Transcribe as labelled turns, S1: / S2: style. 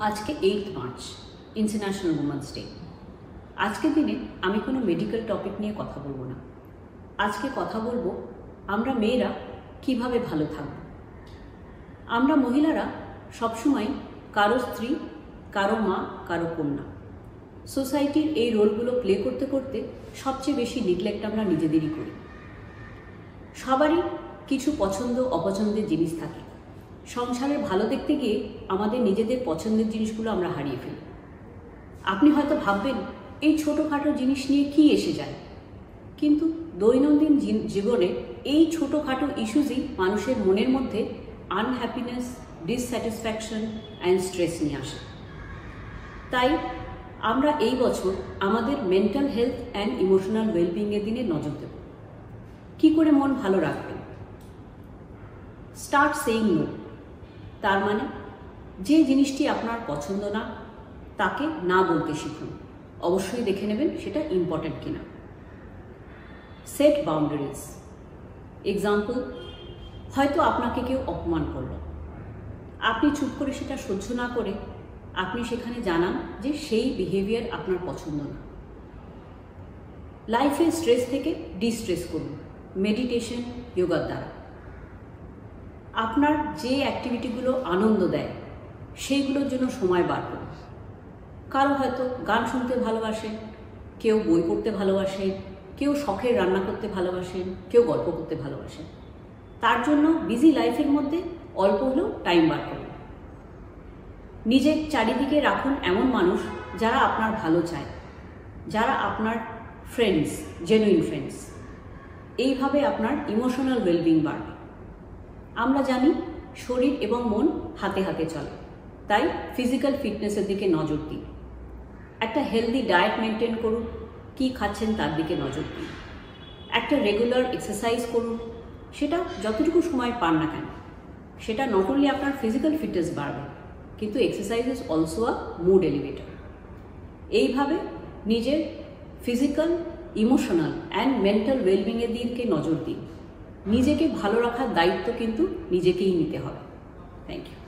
S1: আজকে 8 March international women's day. আজকের দিনে আমি কোনো মেডিকেল টপিক নিয়ে কথা বলবো না। আজকে কথা বলবো আমরা মেয়েরা কিভাবে ভালো থাকব। আমরা মহিলারা সবসময় কারো স্ত্রী, কারো মা, কারো কন্যা। সোসাইটির এই রোলগুলো প্লে করতে করতে সবচেয়ে বেশি নেগলেক্ট আমরা নিজেদেরই করি। সবারই কিছু পছন্দ অপছন্দের জিনিস থাকে। সংসারের ভালো দেখতে গিয়ে আমাদের নিজেদের পছন্দের জিনিসগুলো আমরা হারিয়ে ফেলি। আপনি হয়তো ভাববেন এই ছোটোখাটো জিনিস নিয়ে কি এসে যায়, কিন্তু দৈনন্দিন জীবনে এই ছোটোখাটো ইস্যুসই মানুষের মনের মধ্যে আনহ্যাপিনেস, ডিসস্যাটিসফ্যাকশন অ্যান্ড স্ট্রেস নিয়ে আসে। তাই আমরা এই বছর আমাদের মেন্টাল হেলথ অ্যান্ড ইমোশনাল ওয়েলবিংয়ের দিনে নজর দেব। কী করে মন ভালো রাখবেন? Start saying no. তার মানে যে জিনিসটি আপনার পছন্দ না তাকে না বলতে শিখুন। অবশ্যই দেখে নেবেন সেটা ইম্পর্ট্যান্ট কিনা। Set boundaries. এক্সাম্পল, হয়তো আপনাকে কেউ অপমান করল, আপনি চুপ করে সেটা সহ্য না করে আপনি সেখানে জানান যে সেই বিহেভিয়ার আপনার পছন্দ না। লাইফের স্ট্রেস থেকে ডিস্ট্রেস করুন মেডিটেশন, যোগার দ্বারা। আপনার যে অ্যাক্টিভিটিগুলো আনন্দ দেয় সেইগুলোর জন্য সময় বার করুন। কারো হয়তো গান শুনতে ভালোবাসেন, কেউ বই পড়তে ভালোবাসেন, কেউ শখের রান্না করতে ভালোবাসেন, কেউ গল্প করতে ভালোবাসেন। তার জন্য বিজি লাইফের মধ্যে অল্প হলেও টাইম বার করুন। নিজের চারিদিকে রাখুন এমন মানুষ যারা আপনার ভালো চায়, যারা আপনার ফ্রেন্ডস, জেনুইন ফ্রেন্ডস। এইভাবে আপনার ইমোশনাল ওয়েলবিং বাড়বে। আমরা জানি শরীর এবং মন হাতে হাতে চলে, তাই ফিজিক্যাল ফিটনেসের দিকে নজর দিন। একটা হেলদি ডায়েট মেনটেন করুন, কী খাচ্ছেন তার দিকে নজর দিন। একটা রেগুলার এক্সারসাইজ করুন, সেটা যতটুকু সময় পান না কেন। সেটা নট অনলি আপনার ফিজিক্যাল ফিটনেস বাড়বে, কিন্তু exercise is also a mood elevator. এইভাবে নিজের ফিজিক্যাল, ইমোশনাল অ্যান্ড মেন্টাল ওয়েলবিংয়ের দিকে নজর দিন। নিজেকে ভালো রাখার দায়িত্ব কিন্তু নিজেকেই নিতে হবে। Thank you.